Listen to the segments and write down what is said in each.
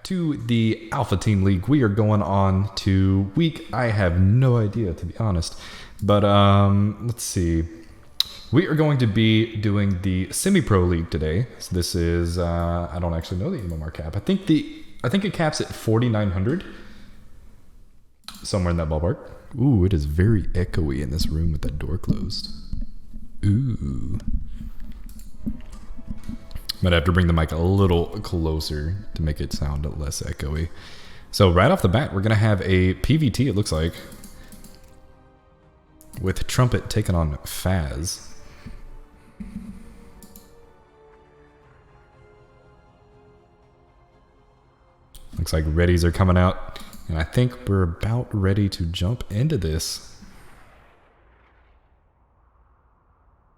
to the Alpha Team League. We are going on to week, I have no idea to be honest, but let's see. We are going to be doing the Semi-Pro League today. So this is, I don't actually know the MMR cap. I think it caps at 4,900. Somewhere in that ballpark. Ooh, it is very echoey in this room with that door closed. Ooh. Might have to bring the mic a little closer to make it sound less echoey. So right off the bat, we're going to have a PVT, it looks like, with Trumpet taking on Faz. Looks like readies are coming out, and I think we're about ready to jump into this.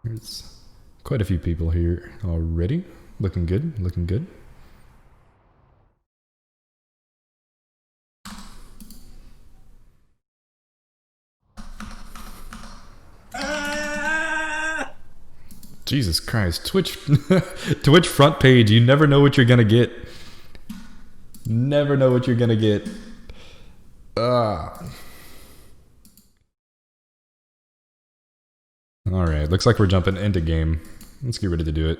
There's quite a few people here already. Looking good, looking good. Jesus Christ, Twitch front page, you never know what you're gonna get. Never know what you're gonna get. Alright, looks like we're jumping into game. Let's get ready to do it.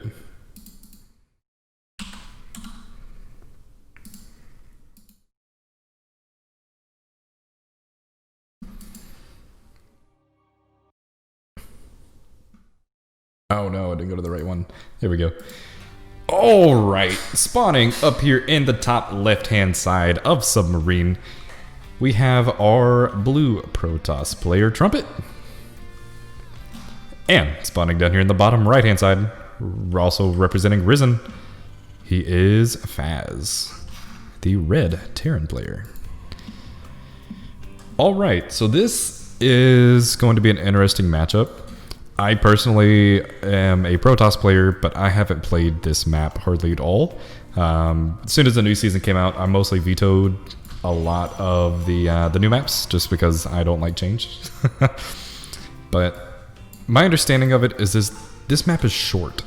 Oh no, I didn't go to the right one. There we go. Alright, spawning up here in the top left-hand side of Submarine, we have our blue Protoss player, Trumpet. And spawning down here in the bottom right-hand side, also representing Risen, he is Faz, the red Terran player. Alright, so this is going to be an interesting matchup. I personally am a Protoss player, but I haven't played this map hardly at all. As soon as the new season came out, I mostly vetoed a lot of the new maps just because I don't like change. But my understanding of it is this map is short.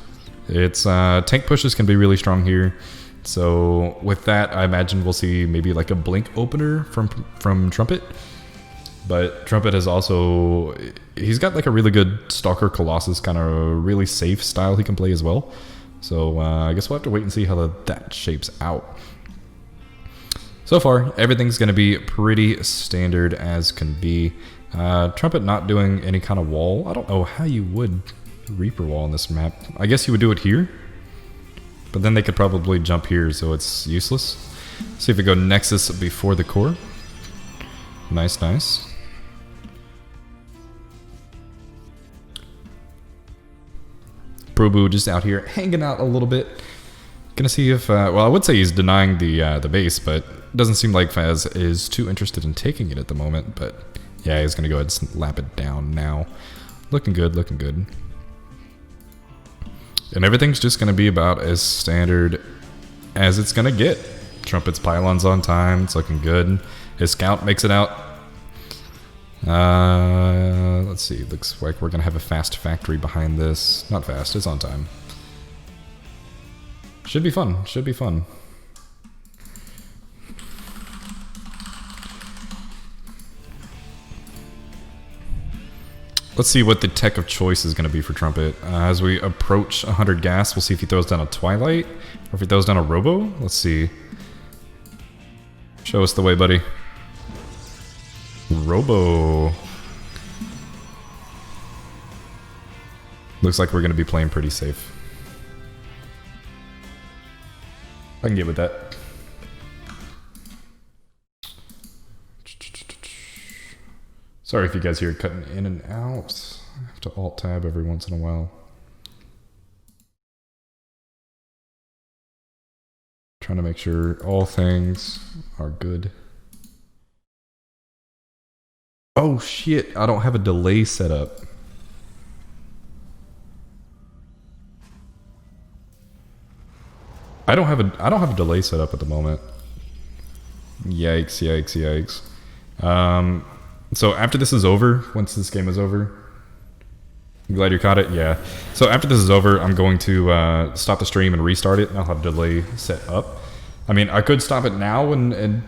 It's tank pushes can be really strong here. So with that, I imagine we'll see maybe like a blink opener from Trumpet. But Trumpet has also, he's got like a really good Stalker Colossus kind of really safe style he can play as well. So I guess we'll have to wait and see how that shapes out. So far, everything's going to be pretty standard as can be. Trumpet not doing any kind of wall. I don't know how you would Reaper wall on this map. I guess you would do it here. But then they could probably jump here, so it's useless. See if we go Nexus before the core. Nice, nice. Probu just out here hanging out a little bit. Gonna see if, well, I would say he's denying the base, but it doesn't seem like Faz is too interested in taking it at the moment. But yeah, he's gonna go ahead and slap it down now. Looking good, looking good. And everything's just gonna be about as standard as it's gonna get. Trumpet's pylons on time, it's looking good. His scout makes it out. Let's see, looks like we're gonna have a fast factory behind this. Not fast, it's on time. Should be fun, should be fun. Let's see what the tech of choice is gonna be for Trumpet. As we approach 100 gas, we'll see if he throws down a Twilight, or if he throws down a Robo. Let's see. Show us the way, buddy. Robo. Looks like we're going to be playing pretty safe. I can get with that. Sorry if you guys hear it cutting in and out. I have to Alt-Tab every once in a while. Trying to make sure all things are good. Oh shit, I don't have a delay set up. I don't have a delay set up at the moment. Yikes, yikes, yikes. So after this is over, once this game is over, I'm glad you caught it, yeah. So after this is over, I'm going to stop the stream and restart it, and I'll have delay set up. I mean, I could stop it now and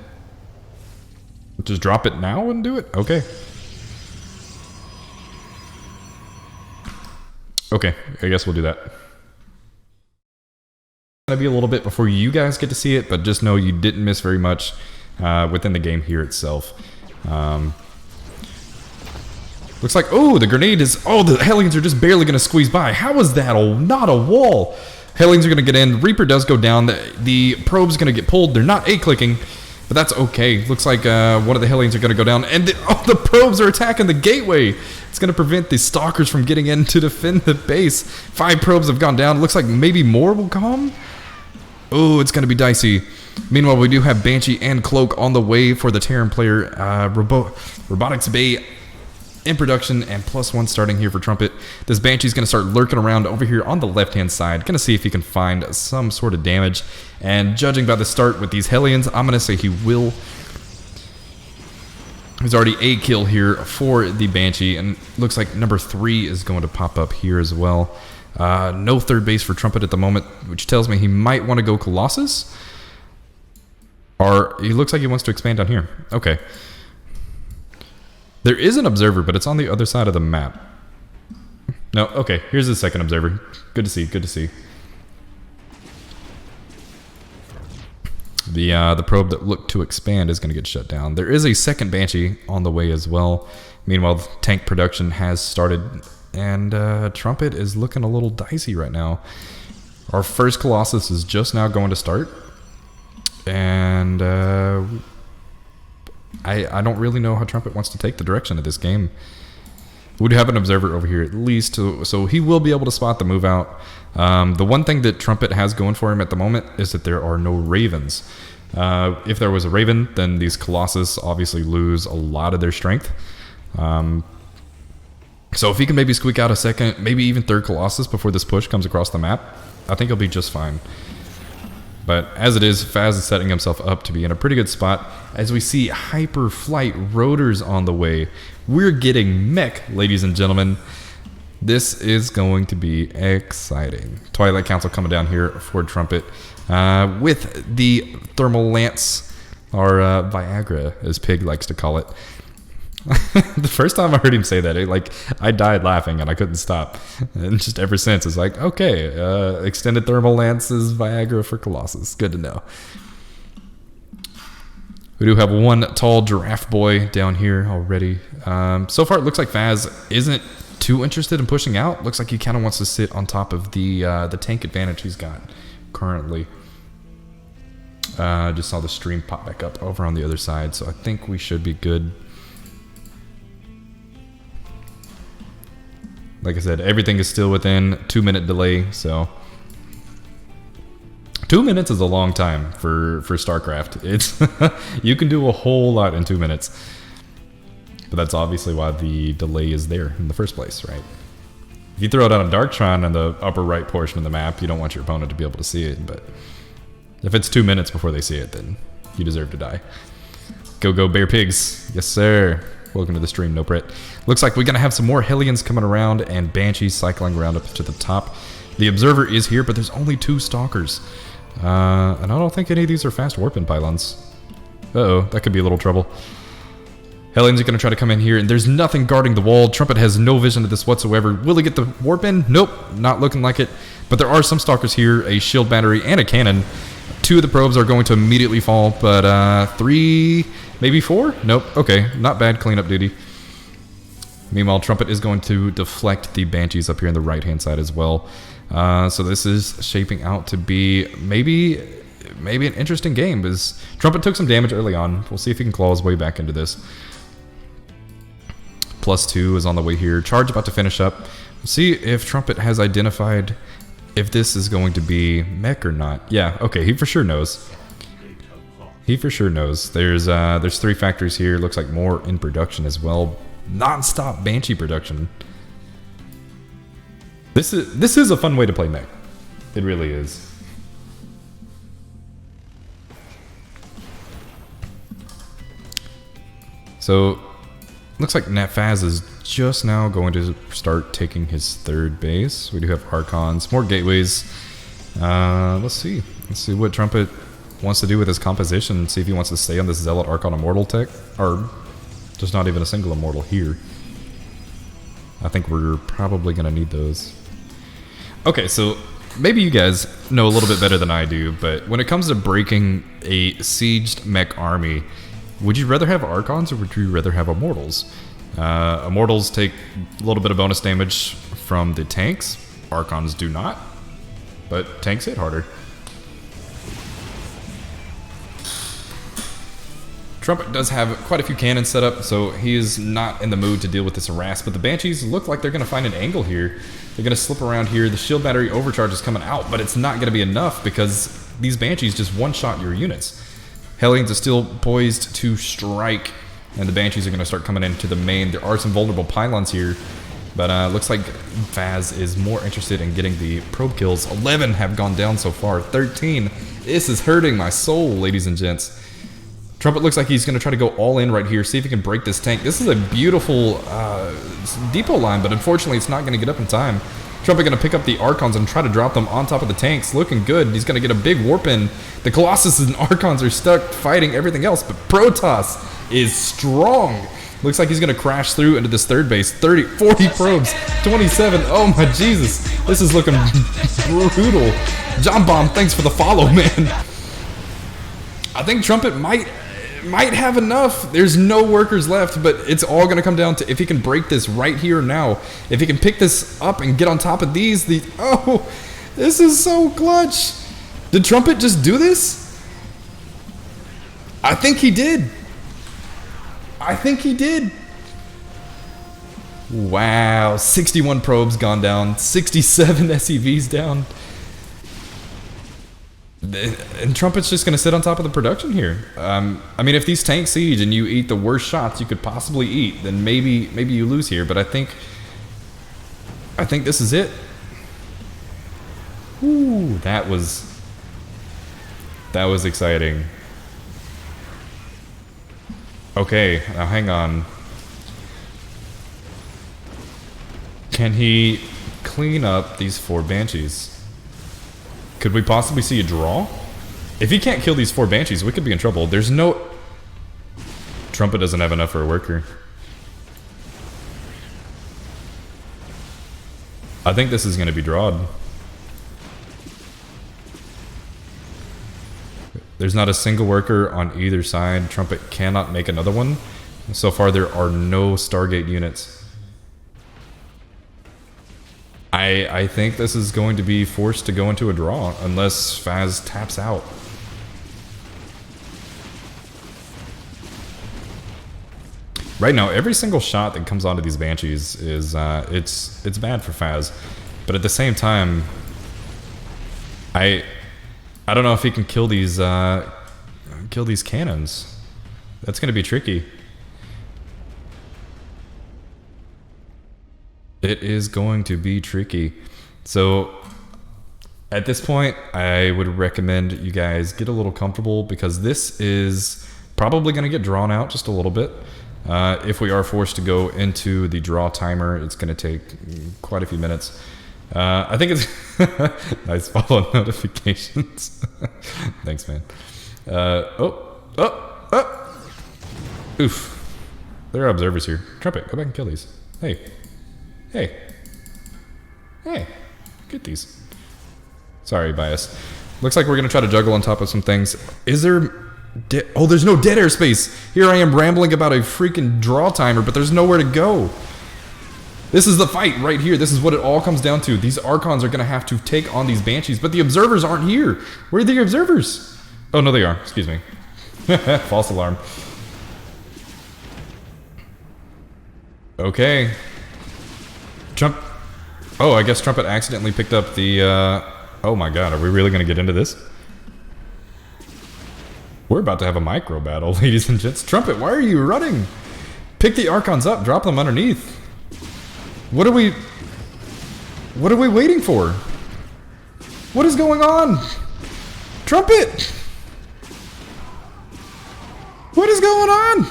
just drop it now and do it. Okay. Okay, I guess we'll do that. It's gonna be a little bit before you guys get to see it, but just know you didn't miss very much within the game here itself. Looks like, oh, the grenade is, oh, the Hellions are just barely going to squeeze by. How is that not a wall? Hellions are going to get in. Reaper does go down. The probe's going to get pulled. They're not A-clicking, but that's okay. Looks like one of the Hellions are going to go down. And the probes are attacking the gateway. It's going to prevent the Stalkers from getting in to defend the base. 5 probes have gone down. Looks like maybe more will come. Oh, it's going to be dicey. Meanwhile, we do have Banshee and Cloak on the way for the Terran player. Robotics Bay in production and +1 starting here for Trumpet. This Banshee's going to start lurking around over here on the left-hand side. Going to see if he can find some sort of damage. And judging by the start with these Hellions, I'm going to say he will. There's already a kill here for the Banshee. And looks like number 3 is going to pop up here as well. No third base for Trumpet at the moment, which tells me he might want to go Colossus. Or he looks like he wants to expand down here. Okay. There is an observer, but it's on the other side of the map. No, okay, here's the second observer. Good to see, good to see. The probe that looked to expand is going to get shut down. There is a second Banshee on the way as well. Meanwhile, tank production has started, and Trumpet is looking a little dicey right now. Our first Colossus is just now going to start, and I don't really know how Trumpet wants to take the direction of this game. We do have an observer over here at least, so he will be able to spot the move out. The one thing that Trumpet has going for him at the moment is that there are no Ravens. If there was a Raven, then these Colossus obviously lose a lot of their strength. So if he can maybe squeak out a second, maybe even third Colossus before this push comes across the map, I think he'll be just fine. But as it is, Faz is setting himself up to be in a pretty good spot. As we see Hyper Flight Rotors on the way. We're getting mech, ladies and gentlemen. This is going to be exciting. Twilight Council coming down here for Trumpet. With the Thermal Lance, or Viagra, as Pig likes to call it. The first time I heard him say that, I died laughing and I couldn't stop. And just ever since, it's like, okay, extended thermal lance is Viagra for Colossus. Good to know. We do have one tall giraffe boy down here already. So far, it looks like Faz isn't too interested in pushing out. Looks like he kind of wants to sit on top of the tank advantage he's got currently. Just saw the stream pop back up over on the other side, so I think we should be good. Like I said, everything is still within 2-minute delay, so 2 minutes is a long time for StarCraft. It's you can do a whole lot in 2 minutes, but that's obviously why the delay is there in the first place, right? If you throw down a Darktron in the upper right portion of the map, you don't want your opponent to be able to see it, but if it's 2 minutes before they see it, then you deserve to die. Go BearPigs, yes sir. Welcome to the stream, No Pret. Looks like we're going to have some more Hellions coming around and Banshees cycling around up to the top. The Observer is here, but there's only 2 Stalkers. And I don't think any of these are fast warping pylons. Uh-oh, that could be a little trouble. Hellions are going to try to come in here, and there's nothing guarding the wall. Trumpet has no vision of this whatsoever. Will he get the warp in? Nope, not looking like it. But there are some Stalkers here, a shield battery and a cannon. 2 of the probes are going to immediately fall, but 3... maybe 4? Nope. Okay. Not bad cleanup duty. Meanwhile, Trumpet is going to deflect the Banshees up here on the right-hand side as well. So this is shaping out to be maybe an interesting game, because Trumpet took some damage early on. We'll see if he can claw his way back into this. +2 is on the way here. Charge about to finish up. We'll see if Trumpet has identified if this is going to be mech or not. Yeah, okay. He for sure knows. He for sure knows. There's 3 factories here. Looks like more in production as well. Non-stop Banshee production. This is a fun way to play mech. It really is. So, looks like Faz is just now going to start taking his 3rd base. We do have Archons, more gateways. Let's see what Trumpet wants to do with his composition. See if he wants to stay on this Zealot Archon Immortal tech, or just not even a single Immortal here. I think we're probably going to need those. Okay, so maybe you guys know a little bit better than I do, but when it comes to breaking a sieged mech army, would you rather have Archons or would you rather have Immortals? Immortals take a little bit of bonus damage from the tanks. Archons do not, but tanks hit harder. Trumpet does have quite a few cannons set up, so he is not in the mood to deal with this harass, but the Banshees look like they're going to find an angle here. They're going to slip around here. The shield battery overcharge is coming out, but it's not going to be enough because these Banshees just one-shot your units. Hellions are still poised to strike, and the Banshees are going to start coming into the main. There are some vulnerable pylons here, but looks like Faz is more interested in getting the probe kills. 11 have gone down so far. 13. This is hurting my soul, ladies and gents. Trumpet looks like he's going to try to go all in right here, see if he can break this tank. This is a beautiful depot line, but unfortunately it's not going to get up in time. Trumpet going to pick up the Archons and try to drop them on top of the tanks. Looking good. He's going to get a big warp in. The Colossus and Archons are stuck fighting everything else, but Protoss is strong. Looks like he's going to crash through into this third base. 30, 40 probes, 27. Oh my Jesus. This is looking brutal. John Bomb, thanks for the follow, man. I think Trumpet might have enough. There's no workers left, but it's all going to come down to if he can break this right here now. If he can pick this up and get on top of these. Oh, this is so clutch. Did Trumpet just do this? I think he did. I think he did. Wow, 61 probes gone down, 67 SEVs down. And Trumpet's just going to sit on top of the production here. I mean, if these tanks siege and you eat the worst shots you could possibly eat, then maybe you lose here. But I think this is it. Ooh, that was exciting. Okay, now hang on. Can he clean up these 4 Banshees? Could we possibly see a draw? If he can't kill these 4 Banshees, we could be in trouble. There's no... Trumpet doesn't have enough for a worker. I think this is going to be drawed. There's not a single worker on either side. Trumpet cannot make another one. So far, there are no Stargate units. I think this is going to be forced to go into a draw unless Faz taps out. Right now, every single shot that comes onto these Banshees is it's bad for Faz, but at the same time, I don't know if he can kill these cannons. That's going to be tricky. It is going to be tricky. So at this point, I would recommend you guys get a little comfortable because this is probably going to get drawn out just a little bit. If we are forced to go into the draw timer, it's going to take quite a few minutes. I think it's nice follow notifications. Thanks, man. Oof. There are observers here. Trumpet, go back and kill these. Hey. Hey, get these. Sorry, bias. Looks like we're going to try to juggle on top of some things. Is there... oh, there's no dead airspace. Here I am rambling about a freaking draw timer, but there's nowhere to go. This is the fight right here. This is what it all comes down to. These Archons are going to have to take on these Banshees, but the observers aren't here. Where are the observers? Oh, no, they are. Excuse me. False alarm. Okay. Oh, I guess Trumpet accidentally picked up the... oh my god, are we really going to get into this? We're about to have a micro battle, ladies and gents. Trumpet, why are you running? Pick the Archons up, drop them underneath. What are we waiting for? What is going on? Trumpet! What is going on?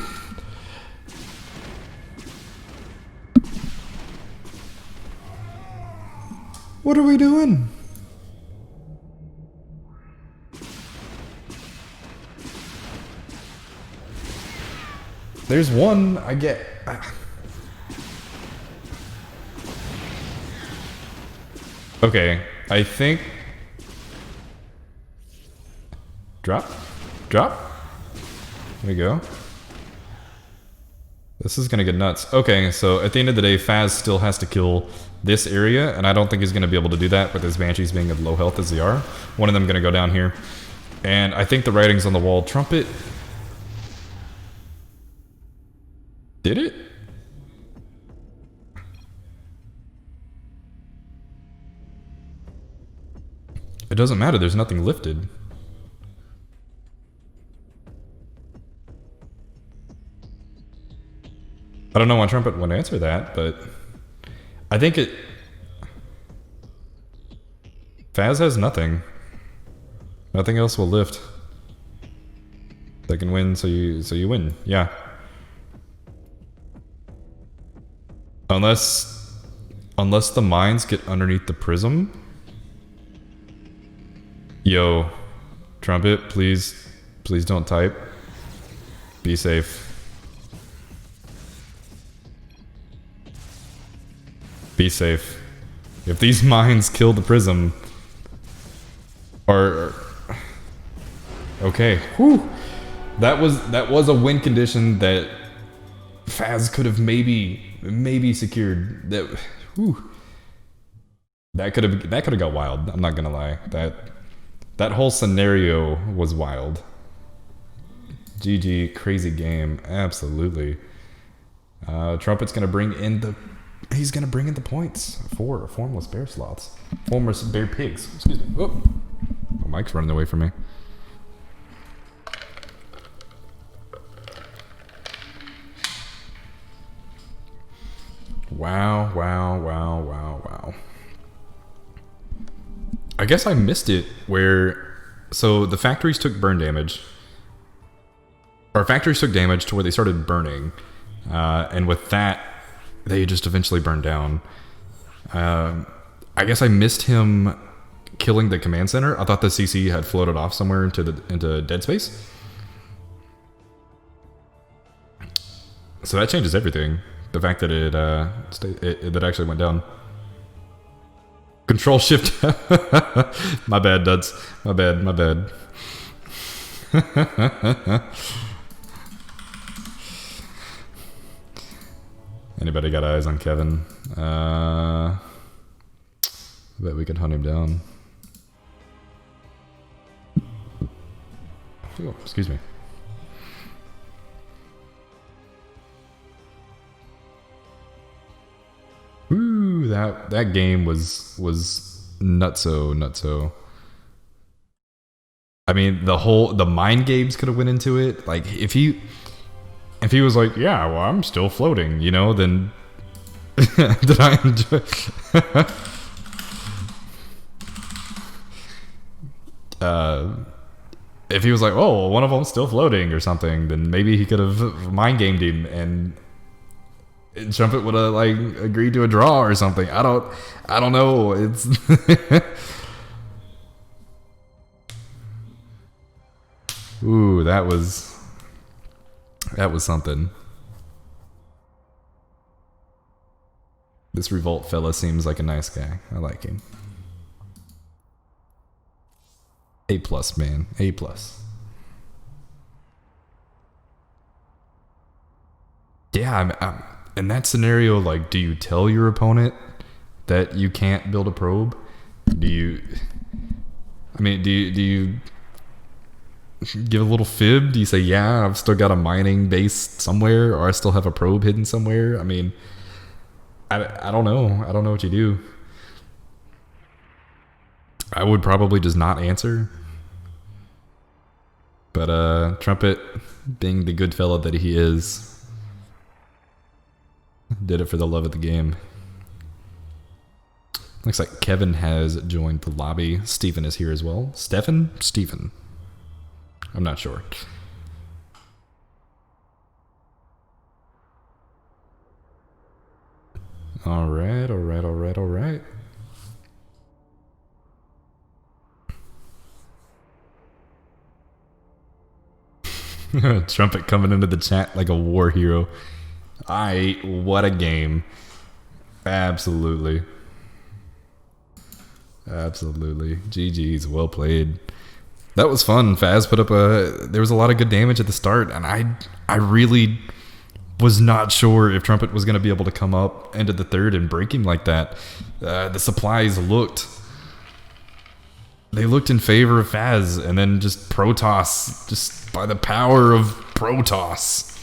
What are we doing? There's one I get. Okay, I think. Drop. Drop. There we go. This is gonna get nuts. Okay, so at the end of the day, Faz still has to kill this area, and I don't think he's gonna be able to do that with his Banshees being of low health as they are. One of them gonna go down here. And I think the writing's on the wall. Trumpet. Did it? It doesn't matter, there's nothing lifted. I don't know why Trumpet would answer that, but I think it... Faz has nothing. Nothing else will lift. They can win, so you win. Yeah. Unless the mines get underneath the prism. Yo, Trumpet, please don't type. Be safe. Be safe. If these mines kill the prism, or okay, whew. That was a win condition that Faz could have maybe secured. That could have got wild. I'm not gonna lie. That whole scenario was wild. GG, crazy game, absolutely. Trumpet's gonna bring in the. He's gonna bring in the points for Formless Bear slots. Formless BearPigs. Excuse me. Oh, my mic's running away from me. Wow, wow, wow, wow, wow. I guess I missed it where... So the factories took burn damage. Or factories took damage to where they started burning. And with that, they just eventually burned down. I guess I missed him killing the command center. I thought the CC had floated off somewhere into dead space. So that changes everything. The fact that it actually went down. Control shift. My bad, duds. My bad. Anybody got eyes on Kevin? I bet we can hunt him down. Oh, excuse me. Ooh, that game was nutso. I mean, the mind games could have went into it. Like if he was like, yeah, well, I'm still floating, you know, then did I enjoy? If he was like, oh, well, one of them's still floating or something, then maybe he could have mind gamed him and Trumpet would have like agreed to a draw or something. I don't know. It's ooh, that was something. This Revolt fella seems like a nice guy. I like him. A+, man. A+. Yeah, I'm in that scenario, like, do you tell your opponent that you can't build a probe? Do you give a little fib? Do you say, yeah, I've still got a mining base somewhere, or I still have a probe hidden somewhere? I mean, I don't know. I don't know what you do. I would probably just not answer. But Trumpet, being the good fellow that he is, did it for the love of the game. Looks like Kevin has joined the lobby. Stephen is here as well. Stephen? Stephen. I'm not sure. Alright. Trumpet coming into the chat like a war hero. What a game. Absolutely. Absolutely. GG's, well played. That was fun. Faz put up there was a lot of good damage at the start, and I really was not sure if Trumpet was going to be able to come up into the third and break him like that. The supplies looked in favor of Faz, and then just Protoss, just by the power of Protoss,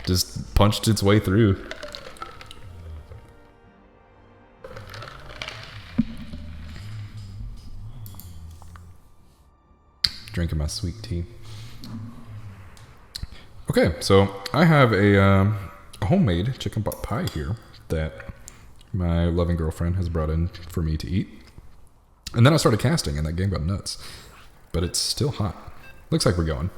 just punched its way through. Drinking my sweet tea. Okay, so I have a homemade chicken pot pie here that my loving girlfriend has brought in for me to eat. And then I started casting and that game got nuts. But it's still hot. Looks like we're going.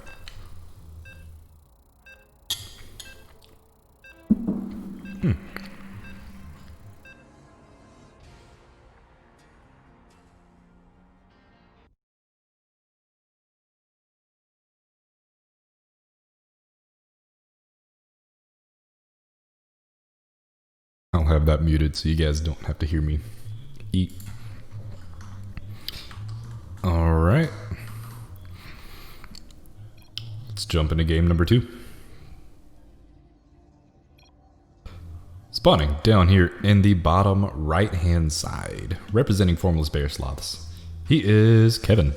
I'll have that muted so you guys don't have to hear me eat. Alright. Let's jump into game number 2. Spawning down here in the bottom right hand side, representing Formless Bear Sloths. He is Kevin.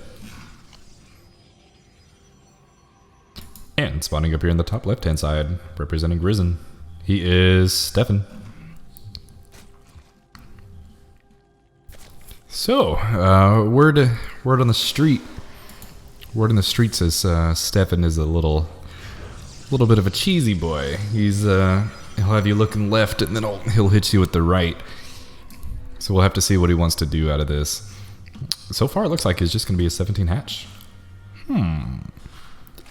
And spawning up here in the top left hand side, representing Risen. He is Stefan. So, word on the street. Word on the street says Stefan is a little bit of a cheesy boy. He's he'll have you looking left and then he'll hit you with the right. So we'll have to see what he wants to do out of this. So far, it looks like it's just going to be a 17 hatch.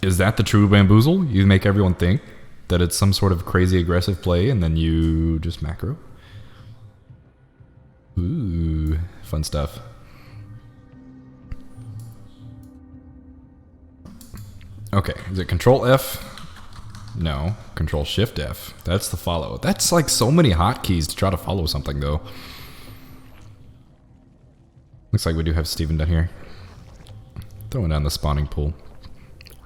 Is that the true bamboozle? You make everyone think that it's some sort of crazy aggressive play and then you just macro? Ooh, fun stuff. Okay, is it Control F? No, Control Shift F. That's the follow. That's like so many hotkeys to try to follow something though. Looks like we do have Steven down here. Throwing down the spawning pool.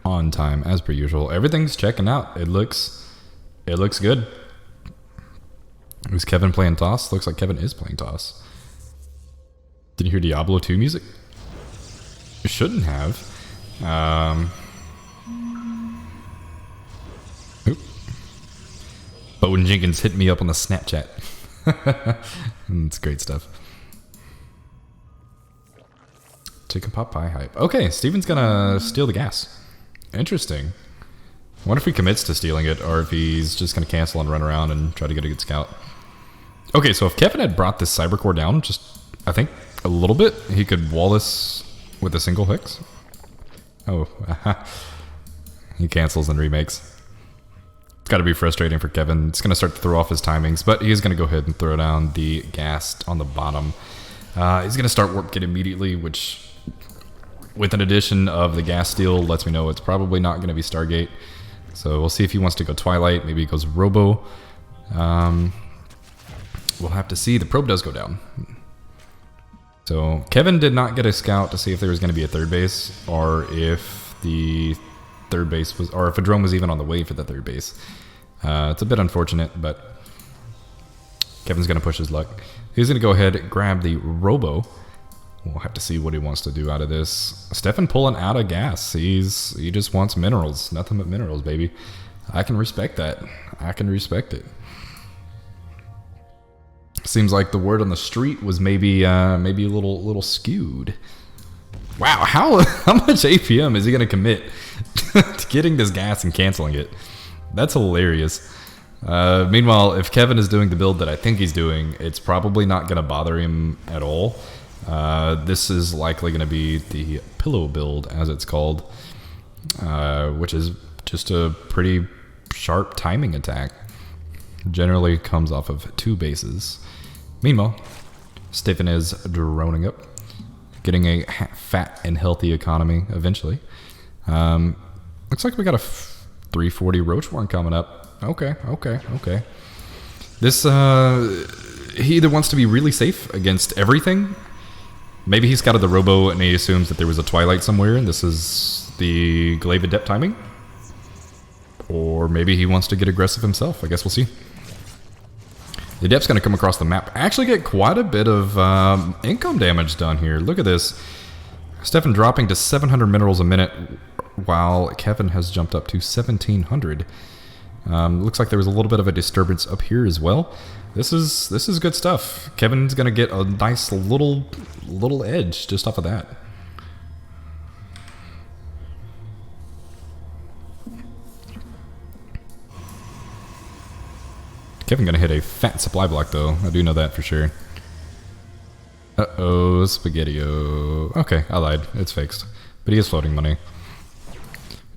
On time, as per usual. Everything's checking out. It looks good. Was Kevin playing toss? Looks like Kevin is playing toss. Did you hear Diablo 2 music? You shouldn't have. Oop. Bowen Jenkins hit me up on the Snapchat. It's great stuff. Chicken pot pie hype. Okay, Steven's gonna steal the gas. Interesting. I wonder if he commits to stealing it or if he's just gonna cancel and run around and try to get a good scout. Okay, so if Kevin had brought this Cybercore down, just, I think, a little bit, he could wall this with a single Hex. Oh, he cancels and remakes. It's got to be frustrating for Kevin. It's going to start to throw off his timings, but he is going to go ahead and throw down the gas on the bottom. He's going to start Warp Kit immediately, which, with an addition of the gas steal, lets me know it's probably not going to be Stargate. So we'll see if he wants to go Twilight. Maybe he goes Robo. We'll have to see. The probe does go down. So Kevin did not get a scout to see if there was going to be a third base or if the third base was, or if a drone was even on the way for the third base. It's a bit unfortunate, but Kevin's going to push his luck. He's going to go ahead and grab the Robo. We'll have to see what he wants to do out of this. Stefan pulling out of gas. He just wants minerals. Nothing but minerals, baby. I can respect that. I can respect it. Seems like the word on the street was maybe a little skewed. Wow, how much APM is he going to commit to getting this gas and canceling it? That's hilarious. Meanwhile, if Kevin is doing the build that I think he's doing, it's probably not going to bother him at all. This is likely going to be the pillow build, as it's called, which is just a pretty sharp timing attack. Generally comes off of 2 bases. Meanwhile, Stefan is droning up, getting a fat and healthy economy eventually. Looks like we got a 340 roach one coming up. Okay, okay, okay. This, he either wants to be really safe against everything. Maybe he scouted the robo and he assumes that there was a twilight somewhere and this is the glaive adept timing. Or maybe he wants to get aggressive himself. I guess we'll see. The adept's going to come across the map. Actually get quite a bit of income damage done here. Look at this. Stefan dropping to 700 minerals a minute while Kevin has jumped up to 1700. Looks like there was a little bit of a disturbance up here as well. This is good stuff. Kevin's gonna get a nice little edge just off of that. Kevin gonna hit a fat supply block though. I do know that for sure. Uh-oh, Spaghetti-O. Okay, I lied. It's fixed. But he is floating money.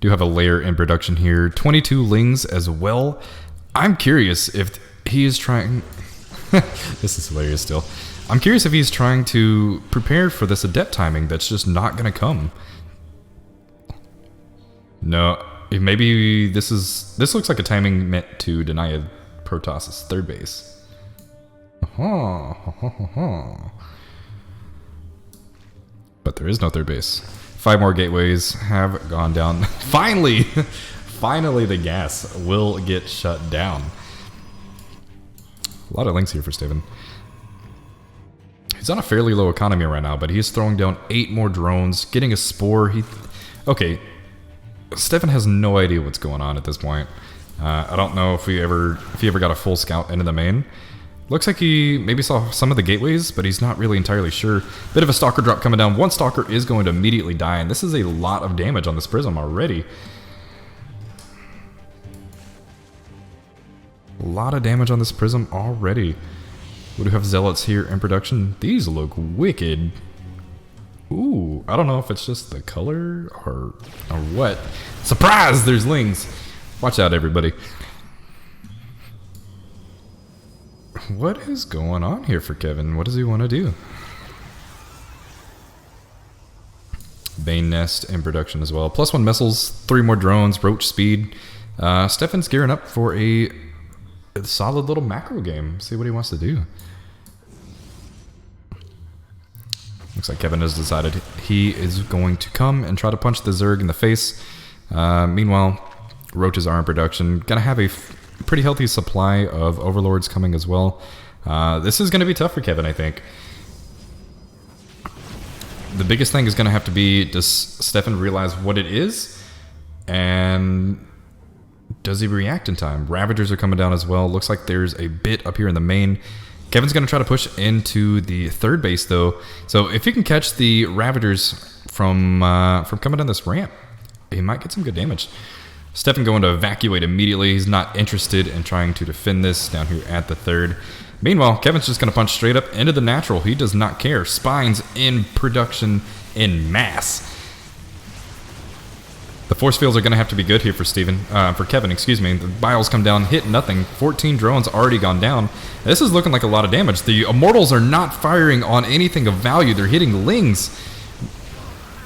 Do have a layer in production here. 22 lings as well. I'm curious if he is trying... This is hilarious still. I'm curious if he's trying to prepare for this adept timing that's just not going to come. No, maybe this looks like a timing meant to deny a Protoss' third base. But there is no third base. 5 more gateways have gone down. Finally! Finally the gas will get shut down. A lot of links here for Steven. He's on a fairly low economy right now, but he's throwing down 8 more drones, getting a spore. Okay, Stefan has no idea what's going on at this point. I don't know if he ever got a full scout into the main. Looks like he maybe saw some of the gateways, but he's not really entirely sure. Bit of a stalker drop coming down. One stalker is going to immediately die, and this is a lot of damage on this prism already. A lot of damage on this prism already. We do have zealots here in production. These look wicked. Ooh, I don't know if it's just the color or what. Surprise! There's lings. Watch out, everybody. What is going on here for Kevin? What does he want to do? Bane Nest in production as well. +1 missiles, 3 more drones, roach speed. Stefan's gearing up for a solid little macro game. See what he wants to do. Looks like Kevin has decided he is going to come and try to punch the Zerg in the face. Meanwhile, roaches are in production. Gonna have a pretty healthy supply of overlords coming as well. This is going to be tough for Kevin, I think. The biggest thing is going to have to be, does Stefan realize what it is? And does he react in time? Ravagers are coming down as well. Looks like there's a bit up here in the main. Kevin's going to try to push into the third base though. So if he can catch the Ravagers from coming down this ramp, he might get some good damage. Stefan going to evacuate immediately. He's not interested in trying to defend this down here at the third. Meanwhile, Kevin's just going to punch straight up into the natural. He does not care. Spines in production in mass. The force fields are going to have to be good here for Kevin, excuse me. The biles come down, hit nothing. 14 drones already gone down. This is looking like a lot of damage. The immortals are not firing on anything of value. They're hitting lings.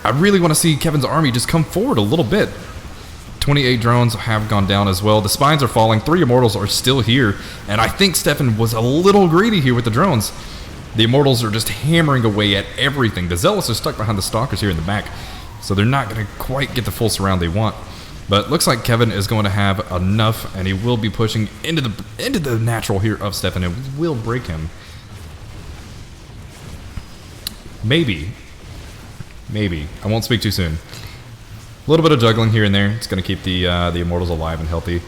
I really want to see Kevin's army just come forward a little bit. 28 drones have gone down as well. The spines are falling. 3 immortals are still here. And I think Stefan was a little greedy here with the drones. The immortals are just hammering away at everything. The zealots are stuck behind the stalkers here in the back. So they're not going to quite get the full surround they want. But looks like Kevin is going to have enough. And he will be pushing into the natural here of Stefan. It will break him. Maybe. Maybe. I won't speak too soon. A little bit of juggling here and there. It's going to keep the immortals alive and healthy.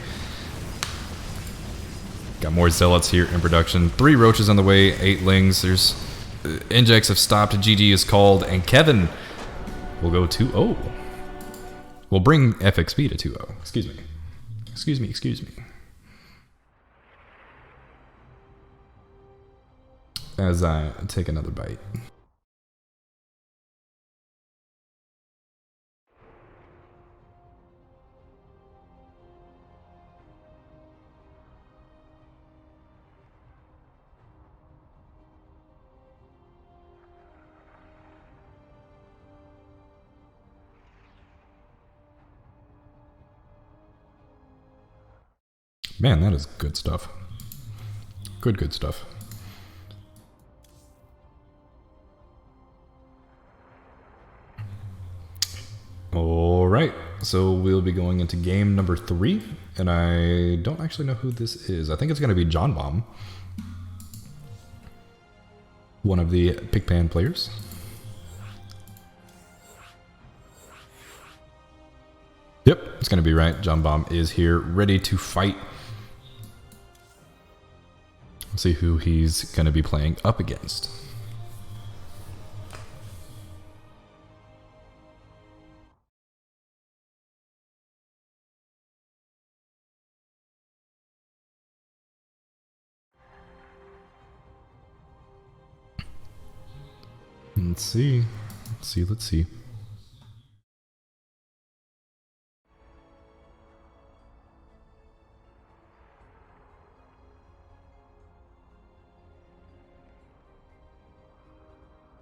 Got more zealots here in production. 3 roaches on the way, 8 lings. There's injects have stopped. GG is called, and Kevin will go 2-0. We'll bring FXP to 2-0. Excuse me. Excuse me. Excuse me. As I take another bite. Man, that is good stuff. Good stuff. All right, so we'll be going into game number 3, and I don't actually know who this is. I think it's going to be John Bomb, one of the Pigpan players. Yep, it's going to be right. John Bomb is here, ready to fight. Let's see who he's going to be playing up against. Let's see. Let's see.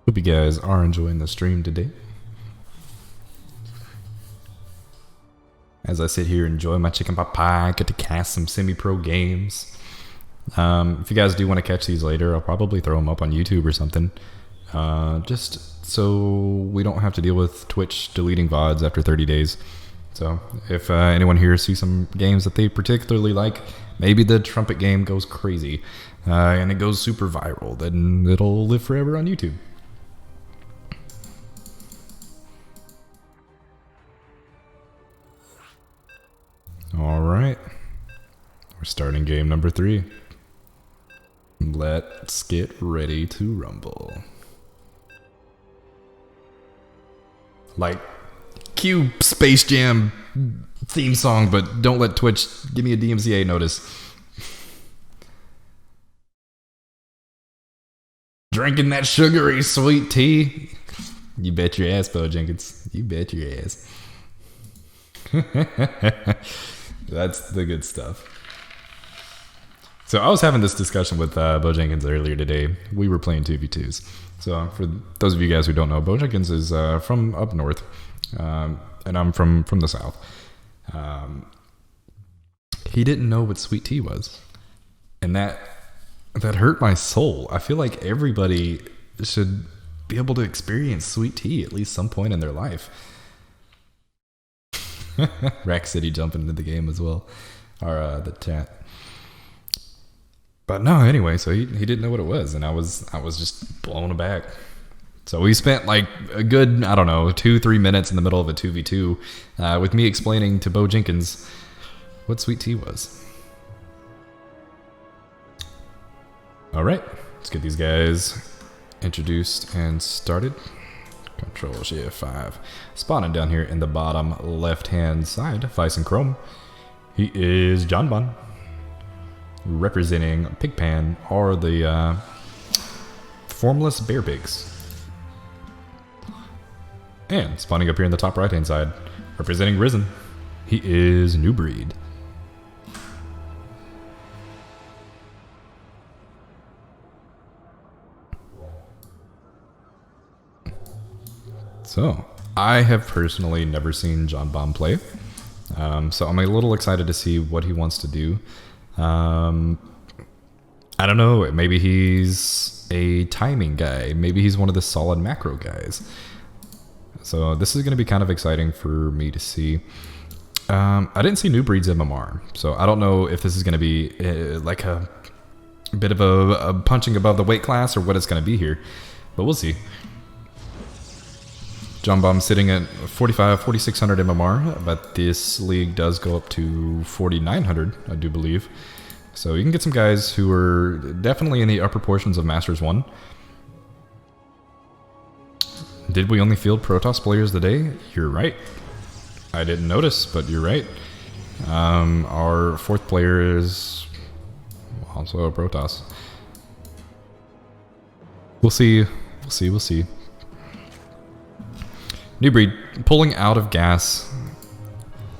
Hope you guys are enjoying the stream today. As I sit here, enjoy my chicken pot pie, get to cast some semi-pro games. If you guys do want to catch these later, I'll probably throw them up on YouTube or something. Just so we don't have to deal with Twitch deleting VODs after 30 days. So if anyone here sees some games that they particularly like, maybe the trumpet game goes crazy and it goes super viral, then it'll live forever on YouTube. All right, we're starting game number 3. Let's get ready to rumble. Like, cue Space Jam theme song, but don't let Twitch give me a DMCA notice. Drinking that sugary sweet tea. You bet your ass, Bo Jenkins. You bet your ass. That's the good stuff. So I was having this discussion with Bo Jenkins earlier today. We were playing 2v2s. So for those of you guys who don't know, Bo Jenkins is from up north, and I'm from the south. He didn't know what sweet tea was, and that hurt my soul. I feel like everybody should be able to experience sweet tea at least some point in their life. Rack City jumping into the game as well, or the chat. But no, anyway, so he didn't know what it was, and I was just blown aback. So we spent like a good, I don't know, 2-3 minutes in the middle of a 2v2 with me explaining to Bo Jenkins what sweet tea was. All right, let's get these guys introduced and started. Control Shift 5. Spawning down here in the bottom left-hand side, Vice and Chrome. He is John Bon, representing Pigpan, or the Formless BearPigs. And spawning up here in the top right-hand side, representing Risen. He is New Breed. So, I have personally never seen John Bomb play, so I'm a little excited to see what he wants to do. I don't know, maybe he's a timing guy, maybe he's one of the solid macro guys. So this is going to be kind of exciting for me to see. I didn't see New Breed's MMR, so I don't know if this is going to be like a bit of a punching above the weight class or what it's going to be here, but we'll see. John Bomb sitting at 4,600 MMR, but this league does go up to 4,900, I do believe. So you can get some guys who are definitely in the upper portions of Masters 1. Did we only field Protoss players today? You're right. I didn't notice, but you're right. Our 4th player is also a Protoss. We'll see. We'll see. New Breed pulling out of gas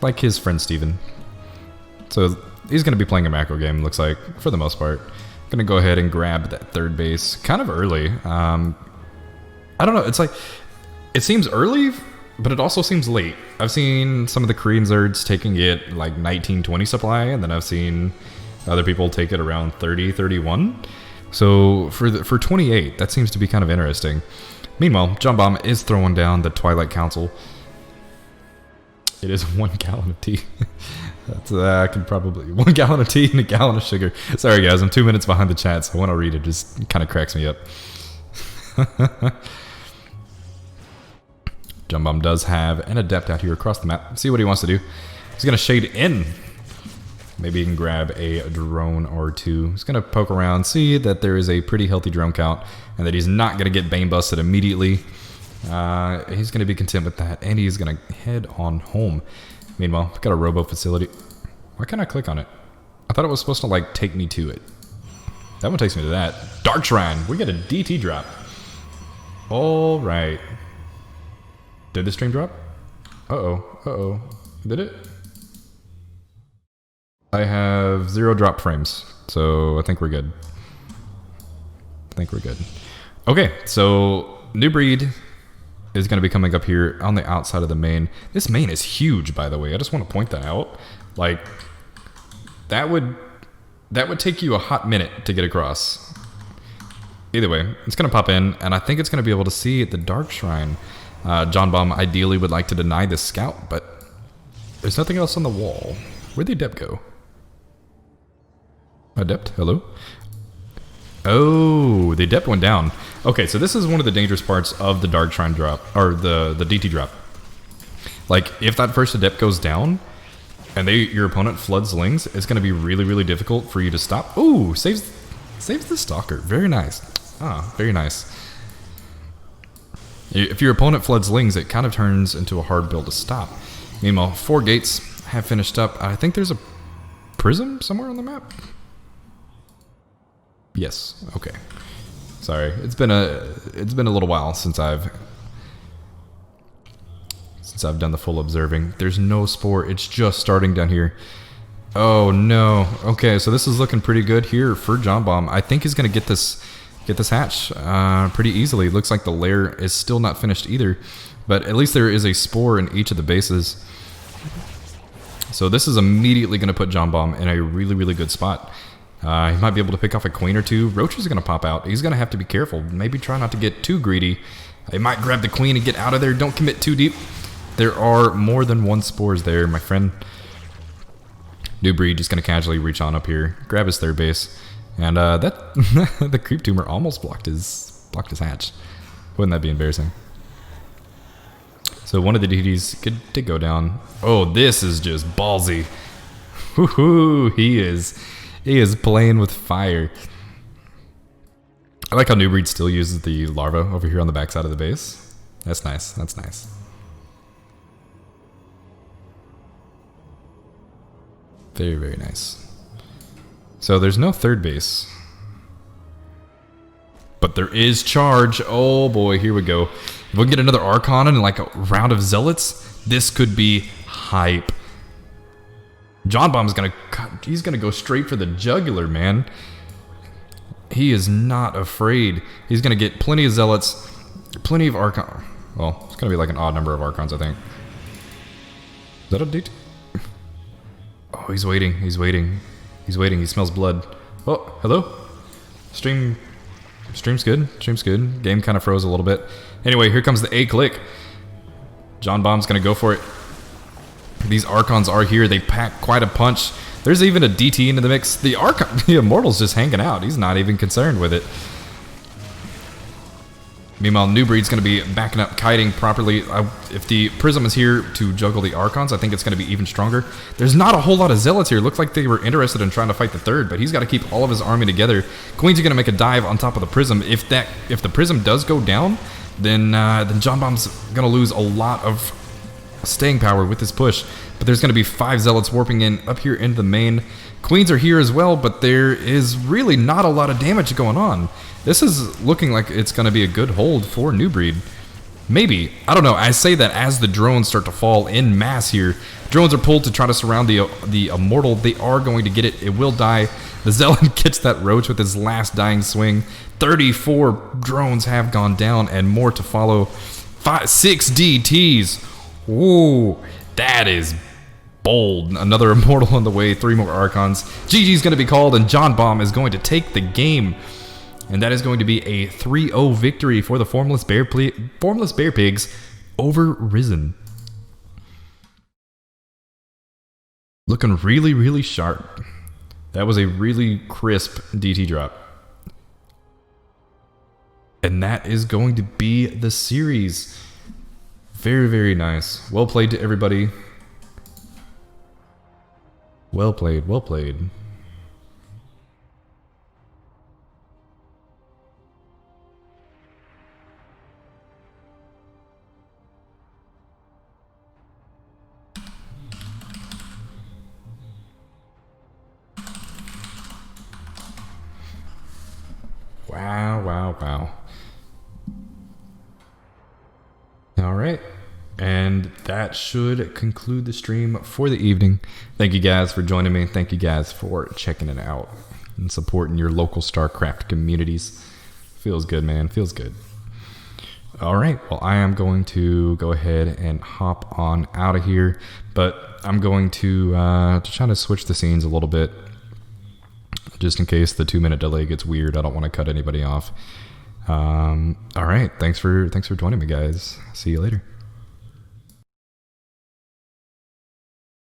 like his friend Steven. So he's going to be playing a macro game, looks like, for the most part. Going to go ahead and grab that 3rd base kind of early. I don't know, it's like, it seems early but it also seems late. I've seen some of the Korean Zerds taking it like 1920 supply, and then I've seen other people take it around 30, 31. So for 28, that seems to be kind of interesting. Meanwhile, John Bomb is throwing down the Twilight Council. It is 1 gallon of tea. That's I could probably 1 gallon of tea and a gallon of sugar. Sorry guys, I'm 2 minutes behind the chat, so when I read it, just kind of cracks me up. John Bomb does have an adept out here across the map. See what he wants to do. He's gonna shade in. Maybe he can grab a drone or two. He's gonna poke around, see that there is a pretty healthy drone count, and that he's not gonna get Bane busted immediately. He's gonna be content with that, and he's gonna head on home. Meanwhile, I've got a robo facility. Why can't I click on it? I thought it was supposed to like take me to it. That one takes me to that. Dark Shrine. We get a DT drop. All right. Did the stream drop? Uh-oh. Did it? I have 0 drop frames, so I think we're good. Okay, so new breed is going to be coming up here on the outside of the main. This main is huge, by the way. I just want to point that out. Like, that would take you a hot minute to get across. Either way, it's going to pop in, and I think it's going to be able to see the Dark Shrine. John Bomb ideally would like to deny this scout, but there's nothing else on the wall. Where'd the adept go? Adept, hello? Oh, the adept went down. Okay, so this is one of the dangerous parts of the Dark Shrine drop, or the DT drop. Like, if that first adept goes down, and your opponent floods lings, it's going to be really, really difficult for you to stop. Ooh, saves the stalker. Very nice. Ah, very nice. If your opponent floods lings, it kind of turns into a hard build to stop. Meanwhile, 4 gates have finished up. I think there's a prism somewhere on the map. Yes. Okay. Sorry. It's been a little while since I've done the full observing. There's no spore. It's just starting down here. Oh no. Okay, so this is looking pretty good here for John Bomb. I think he's gonna get this hatch pretty easily. Looks like the lair is still not finished either, but at least there is a spore in each of the bases. So this is immediately going to put John Bomb in a really, really good spot. He might be able to pick off a queen or two. Roach is going to pop out. He's going to have to be careful. Maybe try not to get too greedy. They might grab the queen and get out of there. Don't commit too deep. There are more than 1 spores there, my friend. New breed just going to casually reach on up here, grab his 3rd base, and that the creep tumor almost blocked his hatch. Wouldn't that be embarrassing? So one of the DTs did go down. Oh, this is just ballsy. Woohoo! He is playing with fire. I like how New Breed still uses the larva over here on the backside of the base. That's nice. That's nice. Very, very nice. So there's no 3rd base. But there is charge. Oh boy, here we go. If we can get another Archon and like a round of Zealots, this could be hype. John Bomb's he's gonna go straight for the jugular, man. He is not afraid. He's gonna get plenty of Zealots, plenty of Archon. Well, it's gonna be like an odd number of Archons, I think. Is that a DT? Oh, he's waiting. He's waiting. He's waiting. He smells blood. Oh, hello? Stream's good. Stream's good. Game kind of froze a little bit. Anyway, here comes the A click. John Bomb's gonna go for it. These Archons are here. They pack quite a punch. There's even a DT into the mix. The Immortal's just hanging out. He's not even concerned with it. Meanwhile, New Breed's going to be backing up, kiting properly. If the Prism is here to juggle the Archons, I think it's going to be even stronger. There's not a whole lot of Zealots here. Looks like they were interested in trying to fight the 3rd, but he's got to keep all of his army together. Queen's going to make a dive on top of the Prism. If the Prism does go down, then John Bomb's going to lose a lot of staying power with this push. But there's going to be 5 Zealots warping in up here into the main. Queens are here as well, but there is really not a lot of damage going on. This is looking like it's going to be a good hold for New Breed. Maybe. I don't know. I say that as the drones start to fall in mass here. Drones are pulled to try to surround the Immortal. They are going to get it. It will die. The Zealot gets that Roach with his last dying swing. 34 drones have gone down and more to follow. 6 DTs. Ooh, that is bold. Another Immortal on the way, 3 more Archons. GG's going to be called, and John Bomb is going to take the game. And that is going to be a 3-0 victory for the Formless BearPigs over Risen. Looking really, really sharp. That was a really crisp DT drop. And that is going to be the series. Very, very nice. Well played to everybody. Well played, well played. Wow, wow, wow. All right. And that should conclude the stream for the evening. Thank you guys for joining me. Thank you guys for checking it out and supporting your local StarCraft communities. Feels good, man. Feels good. All right. Well, I am going to go ahead and hop on out of here, but I'm going to try to switch the scenes a little bit just in case the 2-minute delay gets weird. I don't want to cut anybody off. All right. Thanks for joining me, guys. See you later.